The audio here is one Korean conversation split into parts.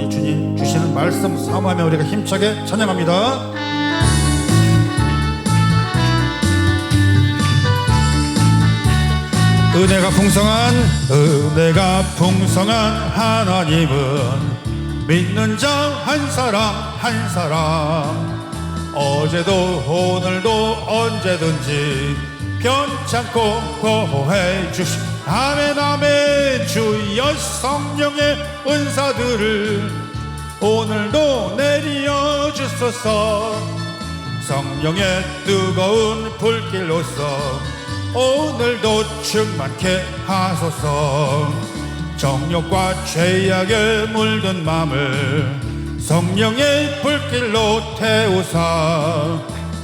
우리 주님 주시는 말씀 사모하며 우리가 힘차게 찬양합니다. 은혜가 풍성한 하나님은 믿는 자 한 사람 어제도 오늘도 언제든지 변찮고 보호해 주시. 아멘 아멘. 주여 성령의 은사들을 오늘도 내려 주소서. 성령의 뜨거운 불길로서 오늘도 충만케 하소서. 정욕과 죄악에 물든 맘을 성령의 불길로 태우사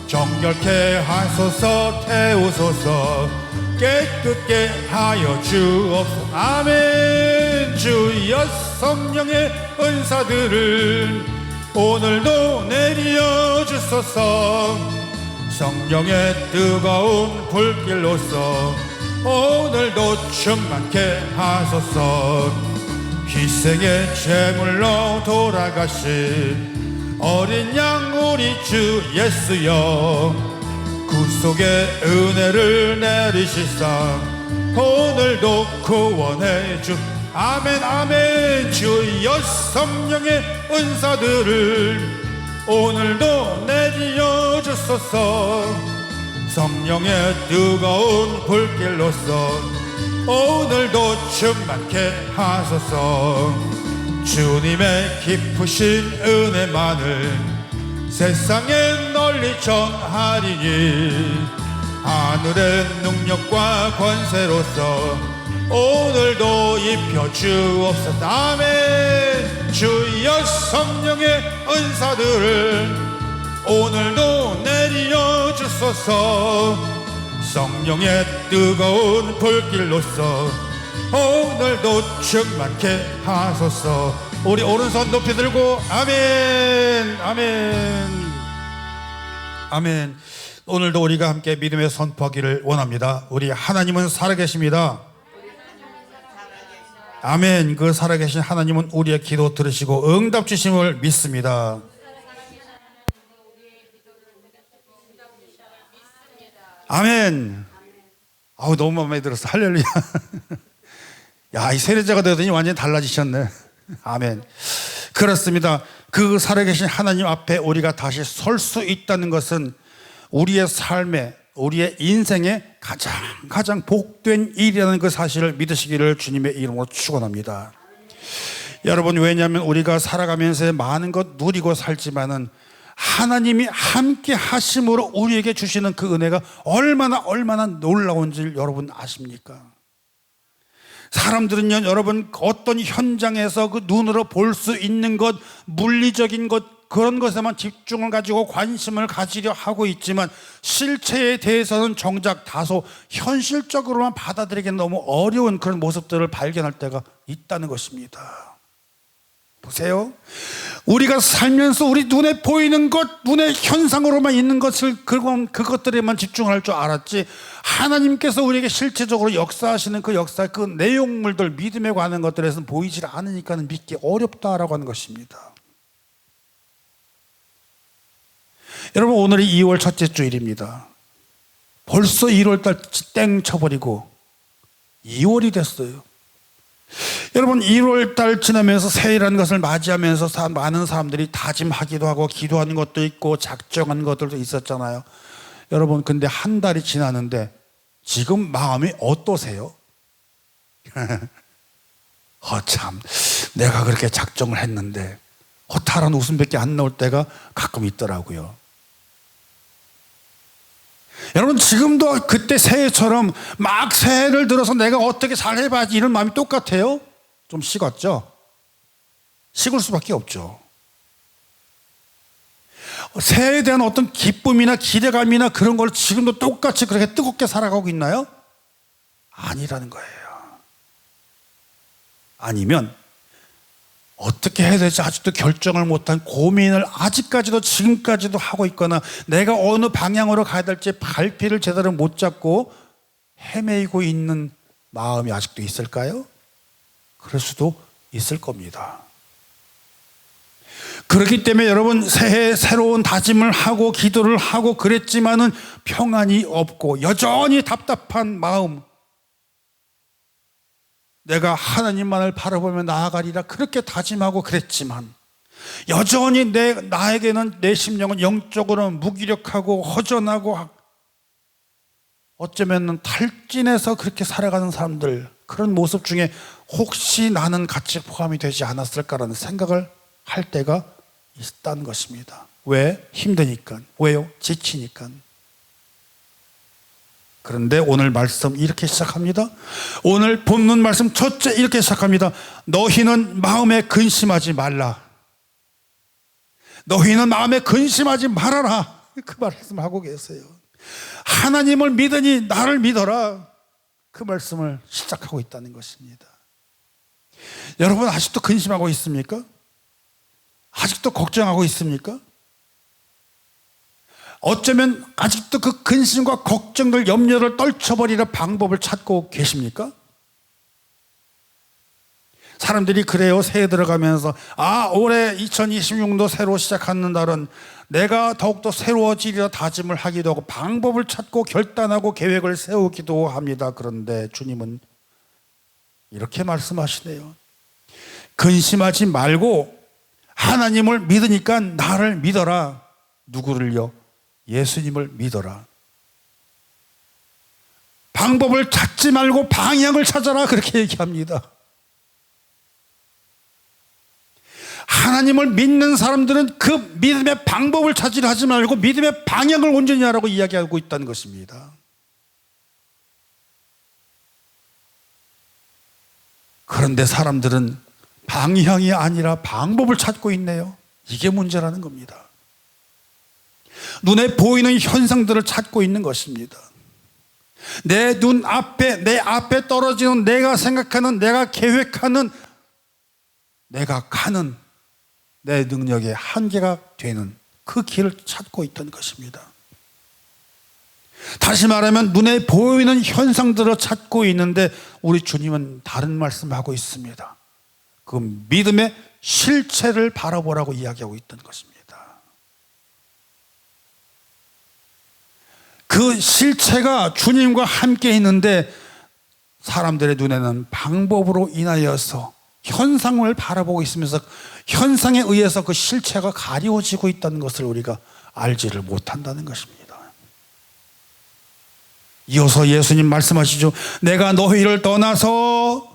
정결케 하소서. 태우소서. 깨끗게 하여 주옵소서. 아멘. 주여 성령의 은사들을 오늘도 내려 주소서. 성령의 뜨거운 불길로서 오늘도 충만케 하소서. 희생의 제물로 돌아가신 어린 양 우리 주 예수여, 구속의 은혜를 내리시사 오늘도 구원해 주. 아멘 아멘. 주여 성령의 은사들을 오늘도 내려 주소서. 성령의 뜨거운 불길로서 오늘도 충만케 하소서. 주님의 깊으신 은혜만을 세상에 널리 전하리니 하늘의 능력과 권세로서 오늘도 입혀 주옵소서. 아멘. 주여 성령의 은사들을 오늘도 내려 주소서. 성령의 뜨거운 불길로서 오늘도 충만케 하소서. 우리 오른손 높이 들고 아멘 아멘 아멘. 오늘도 우리가 함께 믿음의 선포하기를 원합니다. 우리 하나님은 살아계십니다. 아멘. 그 살아계신 하나님은 우리의 기도 들으시고 응답 주심을 믿습니다. 아멘. 아우 너무 마음에 들었어. 할렐루야. 야, 이 세례자가 되더니 완전히 달라지셨네. 아멘. 그렇습니다. 그 살아계신 하나님 앞에 우리가 다시 설 수 있다는 것은 우리의 삶에, 우리의 인생에 가장 복된 일이라는 그 사실을 믿으시기를 주님의 이름으로 축원합니다. 여러분, 왜냐하면 우리가 살아가면서 많은 것 누리고 살지만은 하나님이 함께 하심으로 우리에게 주시는 그 은혜가 얼마나 놀라운지 여러분 아십니까? 사람들은요, 여러분, 어떤 현장에서 그 눈으로 볼 수 있는 것, 물리적인 것, 그런 것에만 집중을 가지고 관심을 가지려 하고 있지만 실체에 대해서는 정작 다소 현실적으로만 받아들이기는 너무 어려운 그런 모습들을 발견할 때가 있다는 것입니다. 보세요. 우리가 살면서 우리 눈에 보이는 것, 눈의 현상으로만 있는 것을 그것들에만 집중할 줄 알았지, 하나님께서 우리에게 실체적으로 역사하시는 그 역사, 그 내용물들, 믿음에 관한 것들에서는 보이질 않으니까 믿기 어렵다라고 하는 것입니다. 여러분, 오늘이 2월 첫째 주일입니다. 벌써 1월달 땡 쳐버리고 2월이 됐어요. 여러분, 1월달 지나면서 새해라는 것을 맞이하면서 많은 사람들이 다짐하기도 하고 기도하는 것도 있고 작정하는 것들도 있었잖아요. 여러분, 근데 한 달이 지났는데 지금 마음이 어떠세요? 참, 내가 그렇게 작정을 했는데 허탈한 웃음밖에 안 나올 때가 가끔 있더라고요. 여러분, 지금도 그때 새해처럼 막 새해를 들어서 내가 어떻게 잘 해봐야지 이런 마음이 똑같아요? 좀 식었죠? 식을 수밖에 없죠. 새해에 대한 어떤 기쁨이나 기대감이나 그런 걸 지금도 똑같이 그렇게 뜨겁게 살아가고 있나요? 아니라는 거예요. 아니면 어떻게 해야 될지 아직도 결정을 못한 고민을 아직까지도 지금까지도 하고 있거나 내가 어느 방향으로 가야 될지 발길을 제대로 못 잡고 헤매이고 있는 마음이 아직도 있을까요? 그럴 수도 있을 겁니다. 그렇기 때문에 여러분 새해 새로운 다짐을 하고 기도를 하고 그랬지만은 평안이 없고 여전히 답답한 마음, 내가 하나님만을 바라보며 나아가리라 그렇게 다짐하고 그랬지만 여전히 나에게는 내 심령은 영적으로는 무기력하고 허전하고 어쩌면 탈진해서 그렇게 살아가는 사람들, 그런 모습 중에 혹시 나는 같이 포함이 되지 않았을까라는 생각을 할 때가 있다는 것입니다. 왜? 힘드니까. 왜요? 지치니까. 그런데 오늘 말씀 이렇게 시작합니다. 오늘 본문 말씀 첫째 이렇게 시작합니다. 너희는 마음에 근심하지 말라. 너희는 마음에 근심하지 말아라. 그 말씀을 하고 계세요. 하나님을 믿으니 나를 믿어라. 그 말씀을 시작하고 있다는 것입니다. 여러분 아직도 근심하고 있습니까? 아직도 걱정하고 있습니까? 어쩌면 아직도 그 근심과 걱정들, 염려를 떨쳐버리는 방법을 찾고 계십니까? 사람들이 그래요. 새해 들어가면서 올해 2026도 새로 시작하는 날은 내가 더욱더 새로워지리라 다짐을 하기도 하고 방법을 찾고 결단하고 계획을 세우기도 합니다. 그런데 주님은 이렇게 말씀하시네요. 근심하지 말고 하나님을 믿으니까 나를 믿어라. 누구를요? 예수님을 믿어라. 방법을 찾지 말고 방향을 찾아라. 그렇게 얘기합니다. 하나님을 믿는 사람들은 그 믿음의 방법을 찾으려 하지 말고 믿음의 방향을 온전히 하라고 이야기하고 있다는 것입니다. 그런데 사람들은 방향이 아니라 방법을 찾고 있네요. 이게 문제라는 겁니다. 눈에 보이는 현상들을 찾고 있는 것입니다. 내 눈앞에, 내 앞에 떨어지는 내가 생각하는, 내가 계획하는, 내가 가는 내 능력의 한계가 되는 그 길을 찾고 있던 것입니다. 다시 말하면 눈에 보이는 현상들을 찾고 있는데 우리 주님은 다른 말씀을 하고 있습니다. 그 믿음의 실체를 바라보라고 이야기하고 있던 것입니다. 그 실체가 주님과 함께 있는데 사람들의 눈에는 방법으로 인하여서 현상을 바라보고 있으면서 현상에 의해서 그 실체가 가려워지고 있다는 것을 우리가 알지를 못한다는 것입니다. 이어서 예수님 말씀하시죠. 내가 너희를 떠나서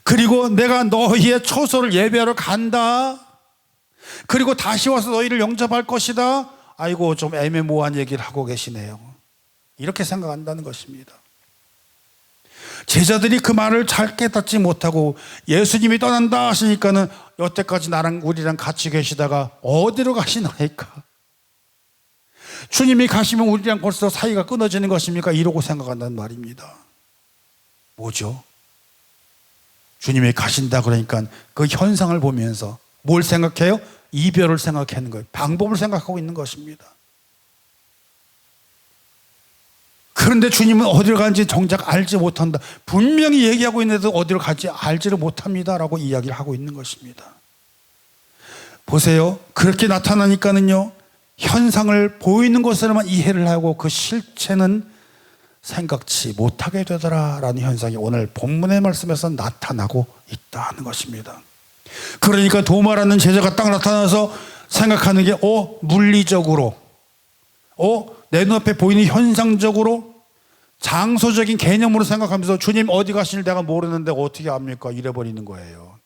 그리고 내가 너희의 처소를 예배하러 간다. 그리고 다시 와서 너희를 영접할 것이다. 아이고 좀 애매모호한 얘기를 하고 계시네요. 이렇게 생각한다는 것입니다. 제자들이 그 말을 잘 깨닫지 못하고 예수님이 떠난다 하시니까는 여태까지 우리랑 같이 계시다가 어디로 가시나이까? 주님이 가시면 우리랑 벌써 사이가 끊어지는 것입니까? 이러고 생각한다는 말입니다. 뭐죠? 주님이 가신다 그러니까 그 현상을 보면서 뭘 생각해요? 이별을 생각하는 거예요. 방법을 생각하고 있는 것입니다. 그런데 주님은 어디로 가는지 정작 알지 못한다. 분명히 얘기하고 있는데도 어디로 갈지 알지를 못합니다 라고 이야기를 하고 있는 것입니다. 보세요. 그렇게 나타나니까는요, 현상을 보이는 것으로만 이해를 하고 그 실체는 생각지 못하게 되더라라는 현상이 오늘 본문의 말씀에서 나타나고 있다는 것입니다. 그러니까 도마라는 제자가 딱 나타나서 생각하는 게 물리적으로 내 눈앞에 보이는 현상적으로 장소적인 개념으로 생각하면서 주님 어디 가시는지 내가 모르는데 어떻게 압니까? 이래버리는 거예요.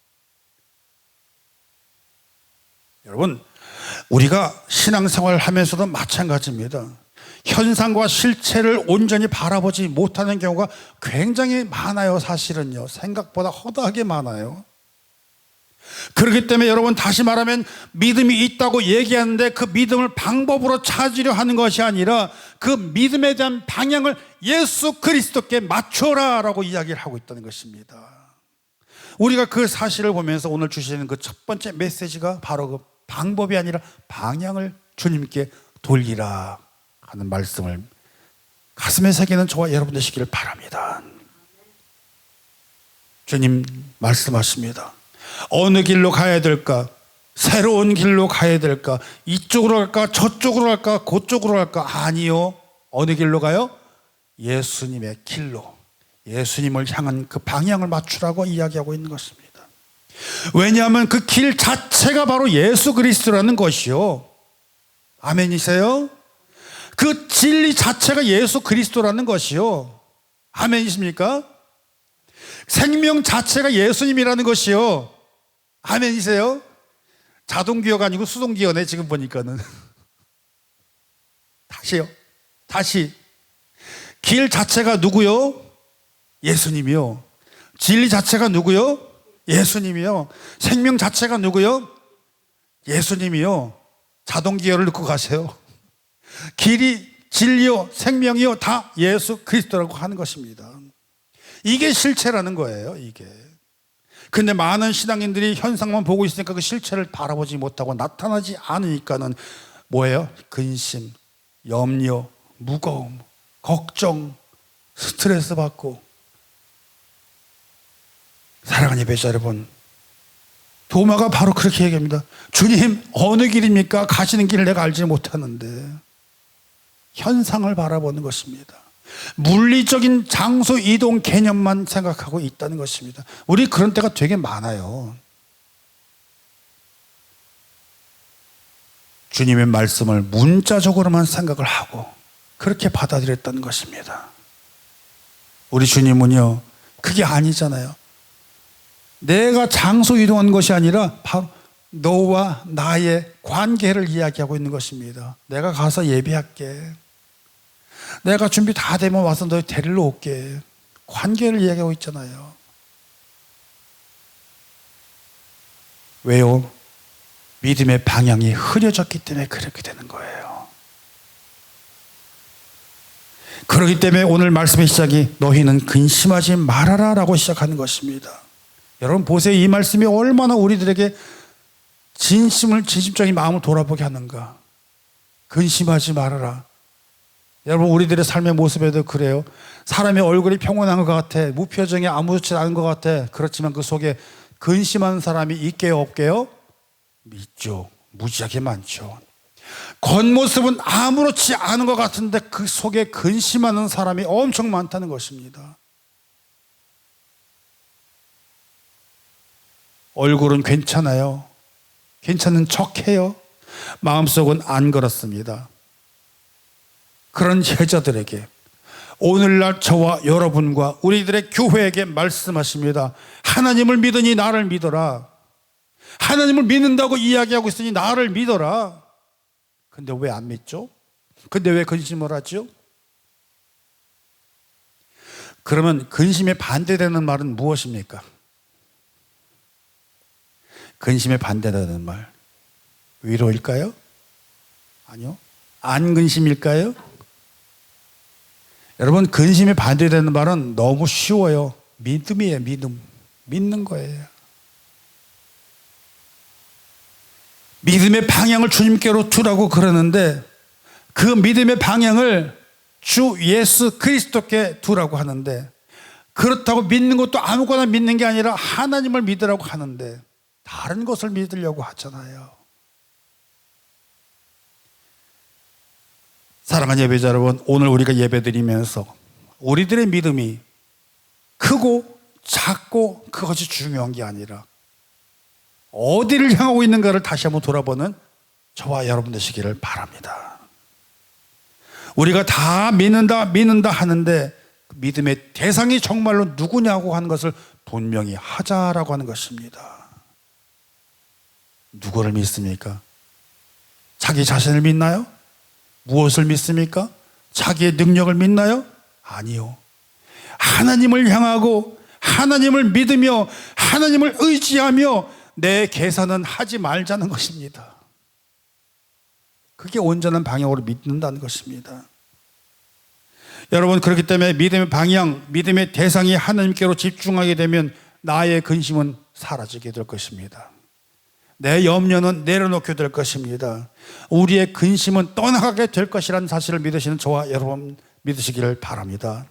여러분, 우리가 신앙생활을 하면서도 마찬가지입니다. 현상과 실체를 온전히 바라보지 못하는 경우가 굉장히 많아요. 사실은요, 생각보다 허다하게 많아요. 그렇기 때문에 여러분, 다시 말하면 믿음이 있다고 얘기하는데 그 믿음을 방법으로 찾으려 하는 것이 아니라 그 믿음에 대한 방향을 예수 그리스도께 맞춰라 라고 이야기를 하고 있다는 것입니다. 우리가 그 사실을 보면서 오늘 주시는 그 첫 번째 메시지가 바로 그 방법이 아니라 방향을 주님께 돌리라 하는 말씀을 가슴에 새기는 저와 여러분 되시기를 바랍니다. 주님 말씀하십니다. 어느 길로 가야 될까? 새로운 길로 가야 될까? 이쪽으로 갈까? 저쪽으로 갈까? 그쪽으로 갈까? 아니요. 어느 길로 가요? 예수님의 길로, 예수님을 향한 그 방향을 맞추라고 이야기하고 있는 것입니다. 왜냐하면 그 길 자체가 바로 예수 그리스도라는 것이요. 아멘이세요? 그 진리 자체가 예수 그리스도라는 것이요. 아멘이십니까? 생명 자체가 예수님이라는 것이요. 아멘이세요? 자동기어가 아니고 수동기어네, 지금 보니까는. 다시요. 다시. 길 자체가 누구요? 예수님이요. 진리 자체가 누구요? 예수님이요. 생명 자체가 누구요? 예수님이요. 자동기어를 넣고 가세요. 길이, 진리요, 생명이요, 다 예수 그리스도라고 하는 것입니다. 이게 실체라는 거예요, 이게. 근데 많은 신앙인들이 현상만 보고 있으니까 그 실체를 바라보지 못하고 나타나지 않으니까는 뭐예요? 근심, 염려, 무거움, 걱정, 스트레스 받고. 사랑하는 예배자 여러분, 도마가 바로 그렇게 얘기합니다. 주님, 어느 길입니까? 가시는 길을 내가 알지 못하는데. 현상을 바라보는 것입니다. 물리적인 장소 이동 개념만 생각하고 있다는 것입니다. 우리 그런 때가 되게 많아요. 주님의 말씀을 문자적으로만 생각을 하고 그렇게 받아들였다는 것입니다. 우리 주님은요, 그게 아니잖아요. 내가 장소 이동한 것이 아니라 바로 너와 나의 관계를 이야기하고 있는 것입니다. 내가 가서 예배할게. 내가 준비 다 되면 와서 너 데리러 올게. 관계를 이야기하고 있잖아요. 왜요? 믿음의 방향이 흐려졌기 때문에 그렇게 되는 거예요. 그렇기 때문에 오늘 말씀의 시작이 너희는 근심하지 말아라 라고 시작하는 것입니다. 여러분 보세요. 이 말씀이 얼마나 우리들에게 진심적인 마음을 돌아보게 하는가. 근심하지 말아라. 여러분 우리들의 삶의 모습에도 그래요. 사람의 얼굴이 평온한 것 같아. 무표정에 아무렇지 않은 것 같아. 그렇지만 그 속에 근심하는 사람이 있게요, 없게요? 있죠. 무지하게 많죠. 겉모습은 아무렇지 않은 것 같은데 그 속에 근심하는 사람이 엄청 많다는 것입니다. 얼굴은 괜찮아요. 괜찮은 척해요. 마음속은 안 그렇습니다. 그런 제자들에게 오늘날 저와 여러분과 우리들의 교회에게 말씀하십니다. 하나님을 믿으니 나를 믿어라. 하나님을 믿는다고 이야기하고 있으니 나를 믿어라. 근데 왜 안 믿죠? 근데 왜 근심을 하죠? 그러면 근심에 반대되는 말은 무엇입니까? 근심에 반대되는 말 위로일까요? 아니요. 안 근심일까요? 여러분 근심에 반대되는 말은 너무 쉬워요. 믿음이에요. 믿음. 믿는 거예요. 믿음의 방향을 주님께로 두라고 그러는데 그 믿음의 방향을 주 예수 그리스도께 두라고 하는데 그렇다고 믿는 것도 아무거나 믿는 게 아니라 하나님을 믿으라고 하는데 다른 것을 믿으려고 하잖아요. 사랑하는 예배자 여러분, 오늘 우리가 예배드리면서 우리들의 믿음이 크고 작고 그것이 중요한 게 아니라 어디를 향하고 있는가를 다시 한번 돌아보는 저와 여러분 되시기를 바랍니다. 우리가 다 믿는다 하는데 그 믿음의 대상이 정말로 누구냐고 하는 것을 분명히 하자라고 하는 것입니다. 누구를 믿습니까? 자기 자신을 믿나요? 무엇을 믿습니까? 자기의 능력을 믿나요? 아니요. 하나님을 향하고 하나님을 믿으며 하나님을 의지하며 내 계산은 하지 말자는 것입니다. 그게 온전한 방향으로 믿는다는 것입니다. 여러분 그렇기 때문에 믿음의 방향, 믿음의 대상이 하나님께로 집중하게 되면 나의 근심은 사라지게 될 것입니다. 내 염려는 내려놓게 될 것입니다. 우리의 근심은 떠나가게 될 것이라는 사실을 믿으시는 저와 여러분 믿으시기를 바랍니다.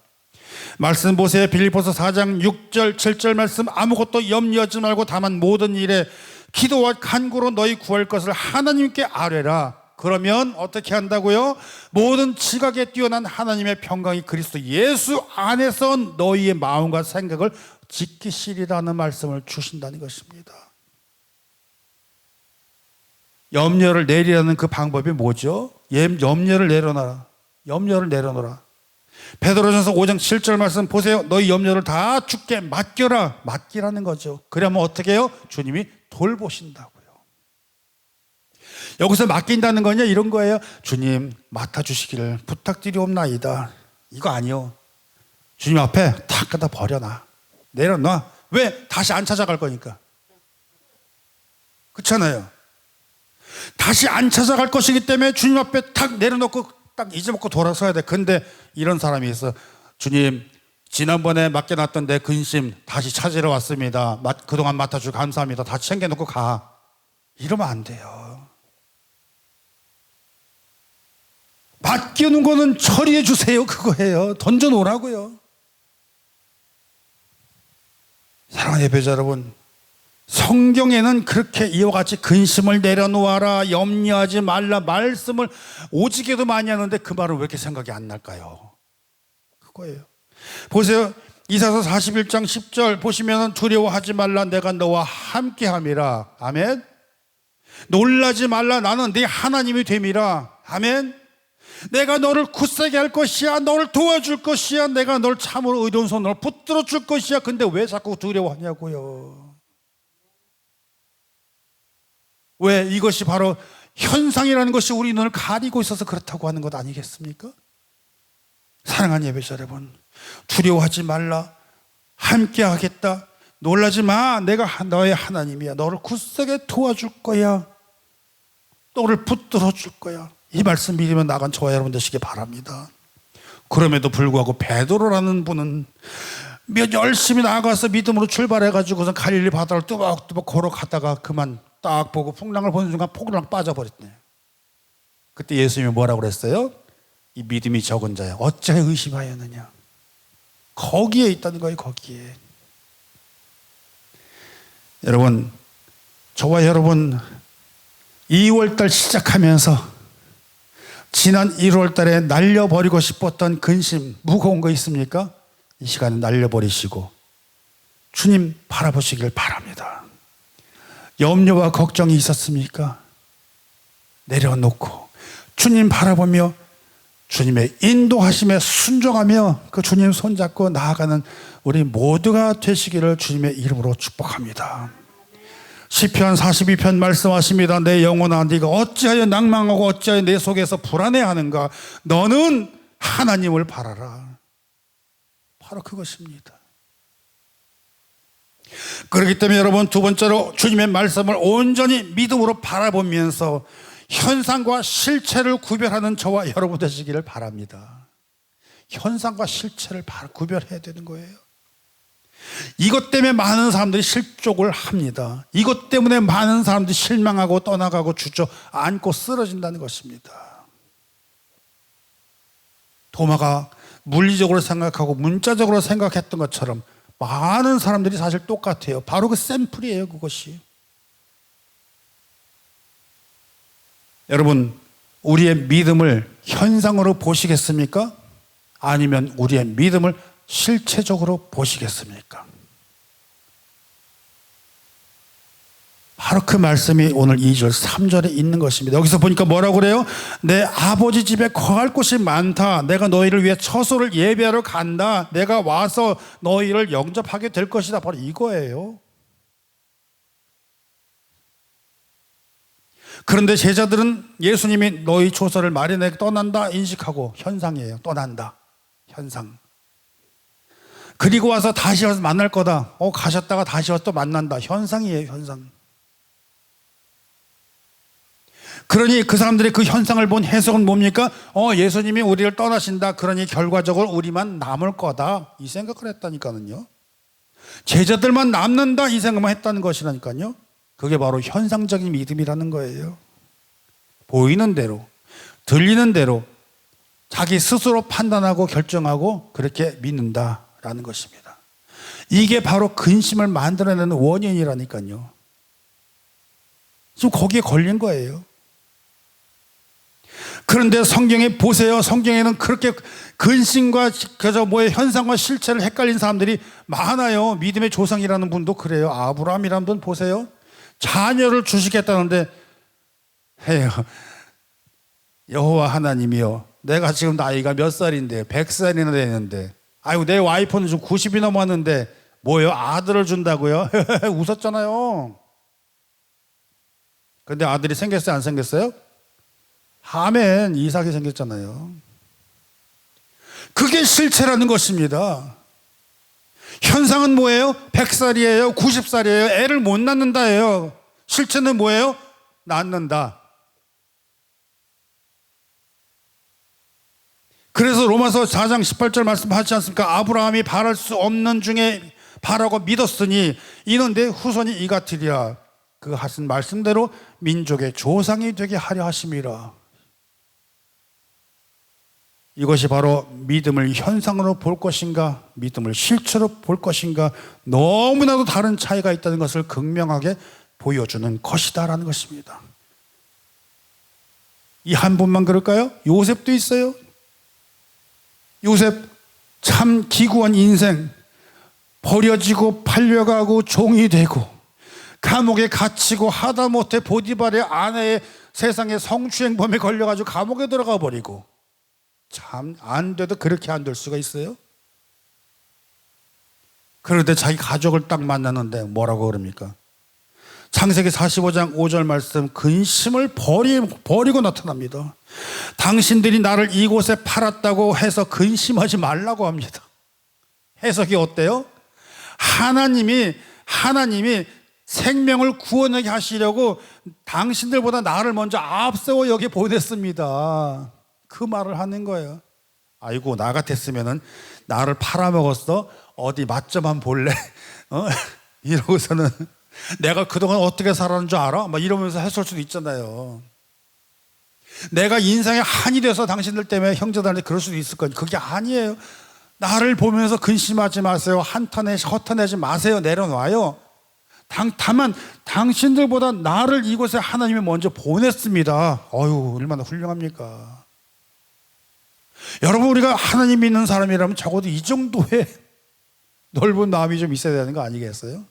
말씀 보세요. 빌립보서 4장 6절 7절 말씀 아무것도 염려하지 말고 다만 모든 일에 기도와 간구로 너희 구할 것을 하나님께 아뢰라. 그러면 어떻게 한다고요? 모든 지각에 뛰어난 하나님의 평강이 그리스도 예수 안에서 너희의 마음과 생각을 지키시리라는 말씀을 주신다는 것입니다. 염려를 내리라는 그 방법이 뭐죠? 염려를 내려놔라. 염려를 내려놓으라. 베드로전서 5장 7절 말씀 보세요. 너희 염려를 다 주께 맡겨라. 맡기라는 거죠. 그러면 어떻게 해요? 주님이 돌보신다고요. 여기서 맡긴다는 거냐 이런 거예요. 주님 맡아주시기를 부탁드리옵나이다. 이거 아니요. 주님 앞에 탁 갖다 버려놔. 내려놔. 왜? 다시 안 찾아갈 거니까. 그렇잖아요. 다시 안 찾아갈 것이기 때문에 주님 앞에 탁 내려놓고 딱 잊어먹고 돌아서야 돼. 근데 이런 사람이 있어. 주님 지난번에 맡겨놨던 내 근심 다시 찾으러 왔습니다. 그동안 맡아주고 감사합니다. 다 챙겨놓고 가. 이러면 안 돼요. 맡기는 거는 처리해 주세요. 그거예요. 던져놓으라고요. 사랑하는 예배자 여러분, 성경에는 그렇게 이와 같이 근심을 내려놓아라, 염려하지 말라 말씀을 오지게도 많이 하는데 그 말은 왜 이렇게 생각이 안 날까요? 그거예요. 보세요. 이사서 41장 10절 보시면 두려워하지 말라 내가 너와 함께함이라. 아멘. 놀라지 말라 나는 네 하나님이 됨이라. 아멘. 내가 너를 굳세게 할 것이야. 너를 도와줄 것이야. 내가 너를 참으로 의로운 손으로 붙들어 줄 것이야. 근데 왜 자꾸 두려워하냐고요. 왜? 이것이 바로 현상이라는 것이 우리 눈을 가리고 있어서 그렇다고 하는 것 아니겠습니까? 사랑하는 예배자 여러분, 두려워하지 말라. 함께 하겠다. 놀라지 마. 내가 너의 하나님이야. 너를 굳세게 도와줄 거야. 너를 붙들어 줄 거야. 이 말씀 믿으면 나간 저와 여러분 되시기 바랍니다. 그럼에도 불구하고 베드로라는 분은 열심히 나가서 믿음으로 출발해가지고서 갈릴리 바다를 뚜벅뚜벅 걸어가다가 그만 딱 보고 풍랑을 보는 순간 폭락 빠져버렸네. 그때 예수님이 뭐라고 그랬어요? 이 믿음이 적은 자야 어찌 의심하였느냐. 거기에 있다는 거예요. 거기에. 여러분, 저와 여러분 2월달 시작하면서 지난 1월달에 날려버리고 싶었던 근심 무거운 거 있습니까? 이 시간에 날려버리시고 주님 바라보시길 바랍니다. 염려와 걱정이 있었습니까? 내려놓고 주님 바라보며 주님의 인도하심에 순종하며 그 주님 손잡고 나아가는 우리 모두가 되시기를 주님의 이름으로 축복합니다. 시편 42편 말씀하십니다. 내 영혼아 네가 어찌하여 낭망하고 어찌하여 내 속에서 불안해하는가. 너는 하나님을 바라라. 바로 그것입니다. 그렇기 때문에 여러분 두 번째로 주님의 말씀을 온전히 믿음으로 바라보면서 현상과 실체를 구별하는 저와 여러분 되시기를 바랍니다. 현상과 실체를 구별해야 되는 거예요. 이것 때문에 많은 사람들이 실족을 합니다. 이것 때문에 많은 사람들이 실망하고 떠나가고 주저앉고 쓰러진다는 것입니다. 도마가 물리적으로 생각하고 문자적으로 생각했던 것처럼 많은 사람들이 사실 똑같아요. 바로 그 샘플이에요. 그것이. 여러분, 우리의 믿음을 현상으로 보시겠습니까? 아니면 우리의 믿음을 실체적으로 보시겠습니까? 바로 그 말씀이 오늘 2절 3절에 있는 것입니다. 여기서 보니까 뭐라고 그래요? 내 아버지 집에 거할 곳이 많다. 내가 너희를 위해 처소를 예배하러 간다. 내가 와서 너희를 영접하게 될 것이다. 바로 이거예요. 그런데 제자들은 예수님이 너희 초소를 마련해 떠난다 인식하고 현상이에요. 떠난다. 현상. 그리고 와서 다시 와서 만날 거다. 가셨다가 다시 와서 또 만난다. 현상이에요. 현상. 그러니 그 사람들의 그 현상을 본 해석은 뭡니까? 예수님이 우리를 떠나신다. 그러니 결과적으로 우리만 남을 거다. 이 생각을 했다니까요. 제자들만 남는다. 이 생각만 했다는 것이라니까요. 그게 바로 현상적인 믿음이라는 거예요. 보이는 대로, 들리는 대로 자기 스스로 판단하고 결정하고 그렇게 믿는다라는 것입니다. 이게 바로 근심을 만들어내는 원인이라니까요. 지금 거기에 걸린 거예요. 그런데 성경에 보세요. 성경에는 그렇게 근심과 그저 뭐의 현상과 실체를 헷갈린 사람들이 많아요. 믿음의 조상이라는 분도 그래요. 아브라함이라는 분 보세요. 자녀를 주시겠다는데 해요. 여호와 하나님이요, 내가 지금 나이가 몇 살인데 100살이나 되는데, 아이고 내 와이프는 지금 90이 넘었는데 뭐요? 아들을 준다고요? 웃었잖아요. 근데 아들이 생겼어요? 안 생겼어요? 아멘. 이삭이 생겼잖아요. 그게 실체라는 것입니다. 현상은 뭐예요? 100살이에요? 90살이에요? 애를 못 낳는다예요. 실체는 뭐예요? 낳는다. 그래서 로마서 4장 18절 말씀하지 않습니까? 아브라함이 바랄 수 없는 중에 바라고 믿었으니 이는 내 후손이 이 같으리라. 그 하신 말씀대로 민족의 조상이 되게 하려 하심이라. 이것이 바로 믿음을 현상으로 볼 것인가, 믿음을 실체로 볼 것인가, 너무나도 다른 차이가 있다는 것을 극명하게 보여주는 것이다라는 것입니다. 이 한 분만 그럴까요? 요셉도 있어요. 요셉 참 기구한 인생, 버려지고 팔려가고 종이 되고 감옥에 갇히고 하다못해 보디발의 아내의 세상의 성추행범에 걸려가지고 감옥에 들어가 버리고, 참 안 돼도 그렇게 안 될 수가 있어요? 그런데 자기 가족을 딱 만나는데 뭐라고 그럽니까? 창세기 45장 5절 말씀, 근심을 버리고 나타납니다. 당신들이 나를 이곳에 팔았다고 해서 근심하지 말라고 합니다. 해석이 어때요? 하나님이 생명을 구원하게 하시려고 당신들보다 나를 먼저 앞세워 여기 보냈습니다. 그 말을 하는 거예요. 아이고 나 같았으면은 나를 팔아먹었어? 어디 맛 좀 한번 볼래? 이러고서는 내가 그동안 어떻게 살았는 줄 알아? 막 이러면서 했을 수도 있잖아요. 내가 인생의 한이 돼서 당신들 때문에 형제들한테 그럴 수도 있을 거니, 그게 아니에요. 나를 보면서 근심하지 마세요. 허탄내지 마세요. 내려놔요. 다만 당신들보다 나를 이곳에 하나님이 먼저 보냈습니다. 어휴, 얼마나 훌륭합니까? 여러분, 우리가 하나님 믿는 사람이라면 적어도 이 정도의 넓은 마음이 좀 있어야 되는 거 아니겠어요?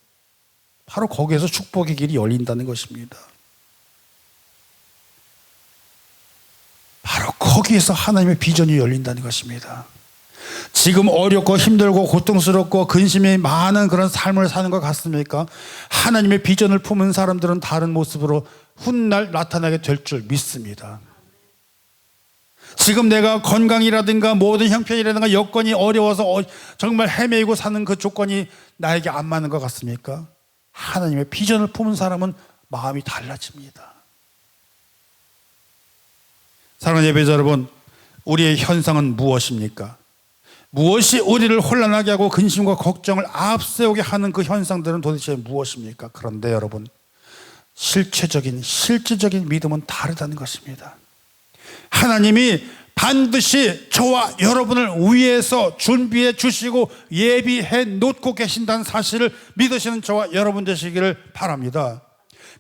바로 거기에서 축복의 길이 열린다는 것입니다. 바로 거기에서 하나님의 비전이 열린다는 것입니다. 지금 어렵고 힘들고 고통스럽고 근심이 많은 그런 삶을 사는 것 같습니까? 하나님의 비전을 품은 사람들은 다른 모습으로 훗날 나타나게 될 줄 믿습니다. 지금 내가 건강이라든가 모든 형편이라든가 여건이 어려워서 정말 헤매이고 사는 그 조건이 나에게 안 맞는 것 같습니까? 하나님의 비전을 품은 사람은 마음이 달라집니다. 사랑하는 예배자 여러분, 우리의 현상은 무엇입니까? 무엇이 우리를 혼란하게 하고 근심과 걱정을 앞세우게 하는 그 현상들은 도대체 무엇입니까? 그런데 여러분, 실질적인 믿음은 다르다는 것입니다. 하나님이 반드시 저와 여러분을 위해서 준비해 주시고 예비해 놓고 계신다는 사실을 믿으시는 저와 여러분 되시기를 바랍니다.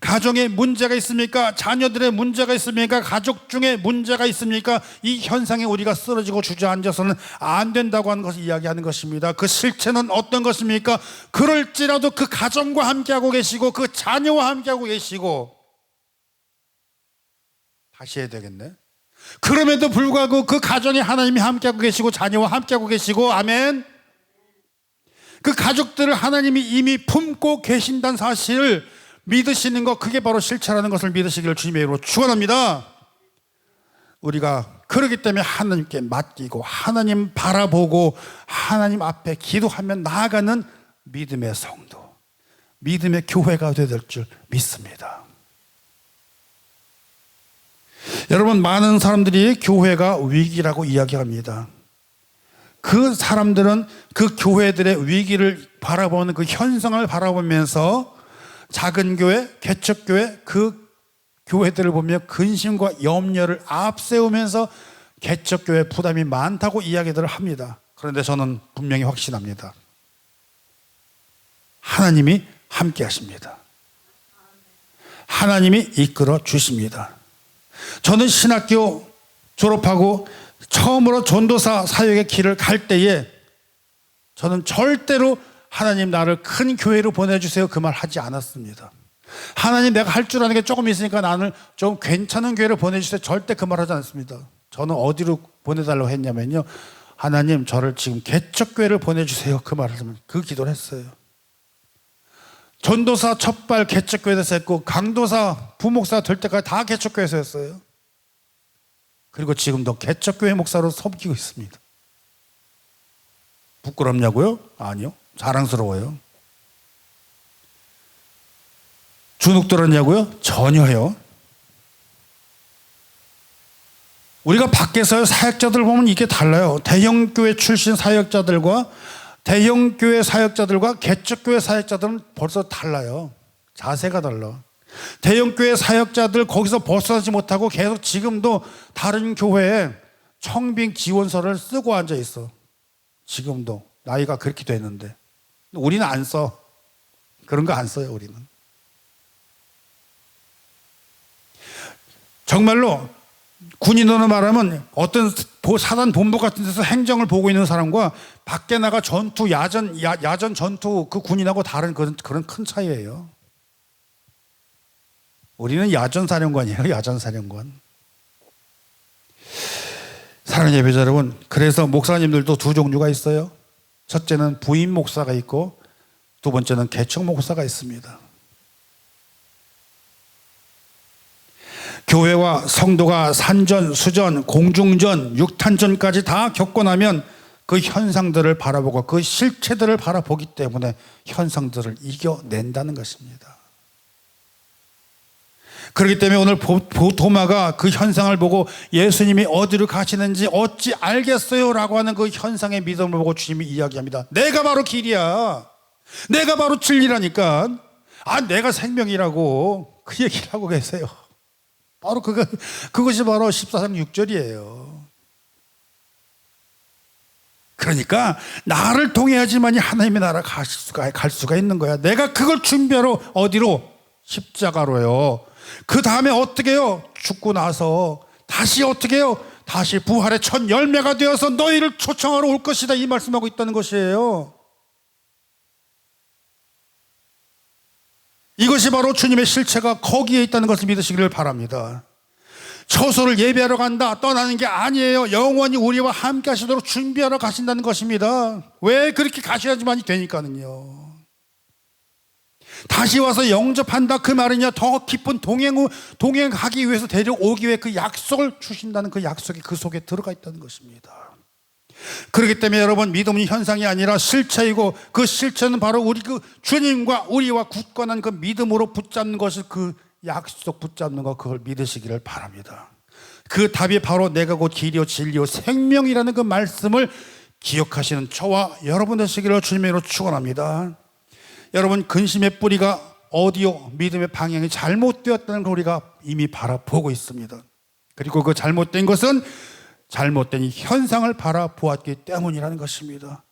가정에 문제가 있습니까? 자녀들의 문제가 있습니까? 가족 중에 문제가 있습니까? 이 현상에 우리가 쓰러지고 주저앉아서는 안 된다고 하는 것을 이야기하는 것입니다. 그 실체는 어떤 것입니까? 그럴지라도 그 가정과 함께하고 계시고 그 자녀와 함께하고 계시고, 다시 해야 되겠네. 그럼에도 불구하고 그 가정에 하나님이 함께하고 계시고 자녀와 함께하고 계시고, 아멘. 그 가족들을 하나님이 이미 품고 계신다는 사실을 믿으시는 것, 그게 바로 실체라는 것을 믿으시기를 주님의 이름으로 축원합니다. 우리가 그러기 때문에 하나님께 맡기고 하나님 바라보고 하나님 앞에 기도하며 나아가는 믿음의 성도, 믿음의 교회가 될 줄 믿습니다. 여러분, 많은 사람들이 교회가 위기라고 이야기합니다. 그 사람들은 그 교회들의 위기를 바라보는 그 현상을 바라보면서 작은 교회, 개척교회, 그 교회들을 보며 근심과 염려를 앞세우면서 개척교회 부담이 많다고 이야기들을 합니다. 그런데 저는 분명히 확신합니다. 하나님이 함께 하십니다. 하나님이 이끌어 주십니다. 저는 신학교 졸업하고 처음으로 전도사 사역의 길을 갈 때에 저는 절대로 하나님 나를 큰 교회로 보내주세요 그 말 하지 않았습니다. 하나님 내가 할 줄 아는 게 조금 있으니까 나는 좀 괜찮은 교회로 보내주세요, 절대 그 말 하지 않습니다. 저는 어디로 보내달라고 했냐면요, 하나님 저를 지금 개척교회를 보내주세요 그 말을 하면 그 기도를 했어요. 전도사 첫발 개척교회에서 했고 강도사 부목사 될 때까지 다 개척교회에서 했어요. 그리고 지금도 개척교회 목사로 섬기고 있습니다. 부끄럽냐고요? 아니요, 자랑스러워요. 주눅 들었냐고요? 전혀요. 우리가 밖에서 사역자들 보면 이게 달라요. 대형교회 출신 사역자들과 대형교회 사역자들과 개척교회 사역자들은 벌써 달라요. 자세가 달라. 대형교회 사역자들 거기서 벗어나지 못하고 계속 지금도 다른 교회에 청빙 지원서를 쓰고 앉아 있어. 지금도 나이가 그렇게 됐는데 우리는 안 써. 그런 거 안 써요. 우리는 정말로 군인으로 말하면 어떤 사단 본부 같은 데서 행정을 보고 있는 사람과 밖에 나가 전투 야전 전투 그 군인하고 다른 그런 큰 차이예요. 우리는 야전사령관이에요. 야전사령관. 사랑하는 예배자 여러분, 그래서 목사님들도 두 종류가 있어요. 첫째는 부임 목사가 있고 두 번째는 개척 목사가 있습니다. 교회와 성도가 산전, 수전, 공중전, 육탄전까지 다 겪고 나면 그 현상들을 바라보고 그 실체들을 바라보기 때문에 현상들을 이겨낸다는 것입니다. 그렇기 때문에 오늘 도마가 그 현상을 보고 예수님이 어디로 가시는지 어찌 알겠어요? 라고 하는 그 현상의 믿음을 보고 주님이 이야기합니다. 내가 바로 길이야. 내가 바로 진리라니까. 내가 생명이라고 그 얘기를 하고 계세요. 바로 그것이 바로 14장 6절이에요. 그러니까 나를 통해야지만이 하나님의 나라 갈 수가 있는 거야. 내가 그걸 준비하러 어디로? 십자가로요. 그 다음에 어떻게 해요? 죽고 나서 다시 어떻게 해요? 다시 부활의 첫 열매가 되어서 너희를 초청하러 올 것이다, 이 말씀하고 있다는 것이에요. 이것이 바로 주님의 실체가 거기에 있다는 것을 믿으시기를 바랍니다. 처소를 예배하러 간다, 떠나는 게 아니에요. 영원히 우리와 함께 하시도록 준비하러 가신다는 것입니다. 왜 그렇게 가셔야지만이 되니까는요. 다시 와서 영접한다 그 말이냐, 더 깊은 동행하기 위해서 데려오기 위해 그 약속을 주신다는 그 약속이 그 속에 들어가 있다는 것입니다. 그렇기 때문에 여러분, 믿음은 현상이 아니라 실체이고 그 실체는 바로 우리 그 주님과 우리와 굳건한 그 믿음으로 붙잡는 것을, 그 약속 붙잡는 것, 그걸 믿으시기를 바랍니다. 그 답이 바로 내가 곧 길이요 진리요 생명이라는 그 말씀을 기억하시는 저와 여러분 되시기를 주님으로 축원합니다. 여러분, 근심의 뿌리가 어디요? 믿음의 방향이 잘못되었다는 걸 우리가 이미 바라보고 있습니다. 그리고 그 잘못된 것은 잘못된 이 현상을 바라보았기 때문이라는 것입니다.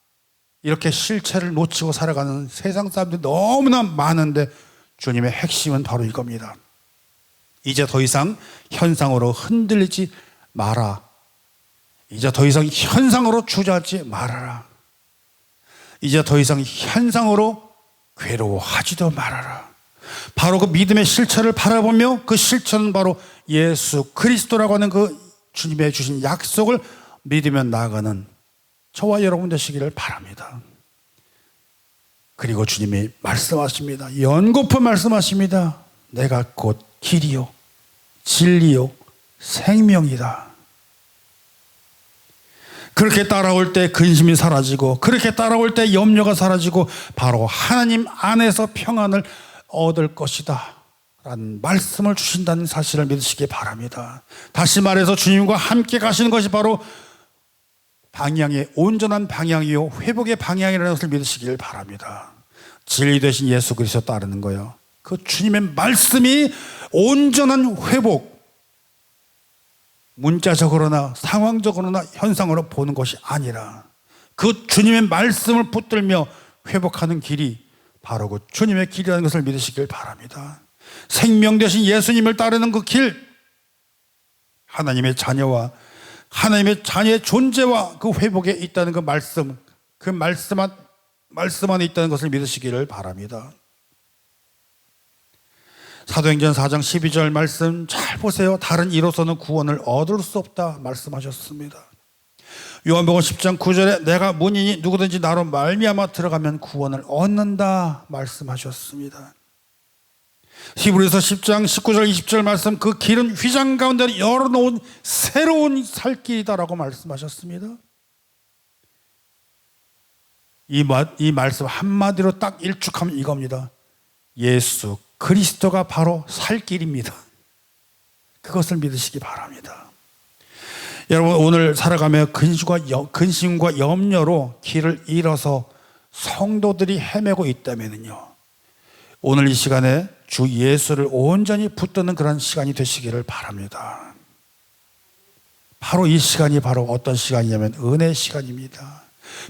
이렇게 실체를 놓치고 살아가는 세상 사람들이 너무나 많은데 주님의 핵심은 바로 이겁니다. 이제 더 이상 현상으로 흔들리지 마라. 이제 더 이상 현상으로 주저하지 말아라. 이제 더 이상 현상으로 괴로워하지도 말아라. 바로 그 믿음의 실체를 바라보며 그 실체는 바로 예수 그리스도라고 하는 그 주님의 주신 약속을 믿으며 나아가는 저와 여러분 되시기를 바랍니다. 그리고 주님이 말씀하십니다. 연거푸 말씀하십니다. 내가 곧 길이요 진리요 생명이다. 그렇게 따라올 때 근심이 사라지고, 그렇게 따라올 때 염려가 사라지고 바로 하나님 안에서 평안을 얻을 것이다 라는 말씀을 주신다는 사실을 믿으시기 바랍니다. 다시 말해서 주님과 함께 가시는 것이 바로 방향의 온전한 방향이요 회복의 방향이라는 것을 믿으시길 바랍니다. 진리 되신 예수 그리스도 따르는 거요, 그 주님의 말씀이 온전한 회복, 문자적으로나 상황적으로나 현상으로 보는 것이 아니라 그 주님의 말씀을 붙들며 회복하는 길이 바로 그 주님의 길이라는 것을 믿으시길 바랍니다. 생명 되신 예수님을 따르는 그 길, 하나님의 자녀와 하나님의 자녀의 존재와 그 회복에 있다는 그 말씀, 그 말씀 안에 있다는 것을 믿으시기를 바랍니다. 사도행전 4장 12절 말씀 잘 보세요. 다른 이로서는 구원을 얻을 수 없다 말씀하셨습니다. 요한복음 10장 9절에 내가 문이니 누구든지 나로 말미암아 들어가면 구원을 얻는다 말씀하셨습니다. 히브리서 10장 19절 20절 말씀, 그 길은 휘장 가운데 열어놓은 새로운 살 길이다라고 말씀하셨습니다. 이 말씀 한마디로 딱 일축하면 이겁니다. 예수 그리스도가 바로 살 길입니다. 그것을 믿으시기 바랍니다. 여러분, 오늘 살아가며 근심과 염려로 길을 잃어서 성도들이 헤매고 있다면요, 오늘 이 시간에 주 예수를 온전히 붙드는 그런 시간이 되시기를 바랍니다. 바로 이 시간이 바로 어떤 시간이냐면 은혜 시간입니다.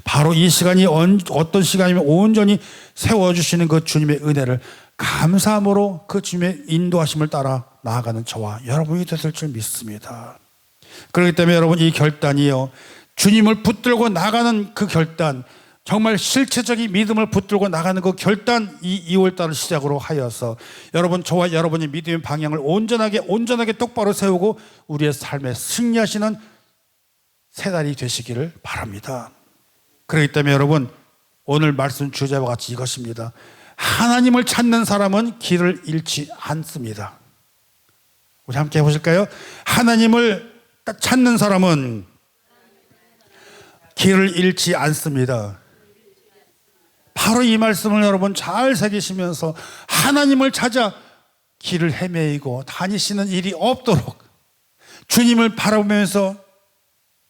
바로 이 시간이 어떤 시간이면 온전히 세워주시는 그 주님의 은혜를 감사함으로 그 주님의 인도하심을 따라 나아가는 저와 여러분이 되실 줄 믿습니다. 그렇기 때문에 여러분, 이 결단이요, 주님을 붙들고 나가는 그 결단, 정말 실체적인 믿음을 붙들고 나가는 그 결단, 이 2월달을 시작으로 하여서 여러분, 저와 여러분의 믿음의 방향을 온전하게 똑바로 세우고 우리의 삶에 승리하시는 세 달이 되시기를 바랍니다. 그렇기 때문에 여러분, 오늘 말씀 주제와 같이 이것입니다. 하나님을 찾는 사람은 길을 잃지 않습니다. 우리 함께 해보실까요? 하나님을 찾는 사람은 길을 잃지 않습니다. 바로 이 말씀을 여러분 잘 새기시면서 하나님을 찾아 길을 헤매이고 다니시는 일이 없도록 주님을 바라보면서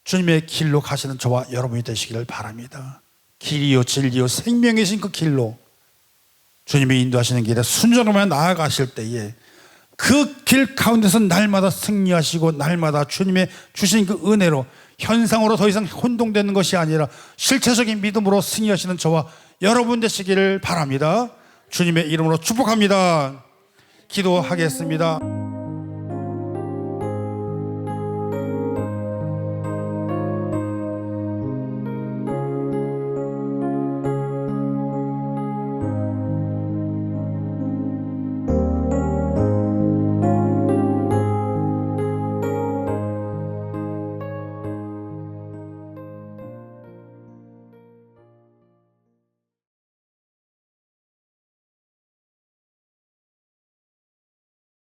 주님의 길로 가시는 저와 여러분이 되시기를 바랍니다. 길이요 진리요 생명이신 그 길로 주님이 인도하시는 길에 순종하며 나아가실 때에 그 길 가운데서 날마다 승리하시고 날마다 주님의 주신 그 은혜로 현상으로 더 이상 혼동되는 것이 아니라 실체적인 믿음으로 승리하시는 저와 여러분 되시기를 바랍니다. 주님의 이름으로 축복합니다. 기도하겠습니다.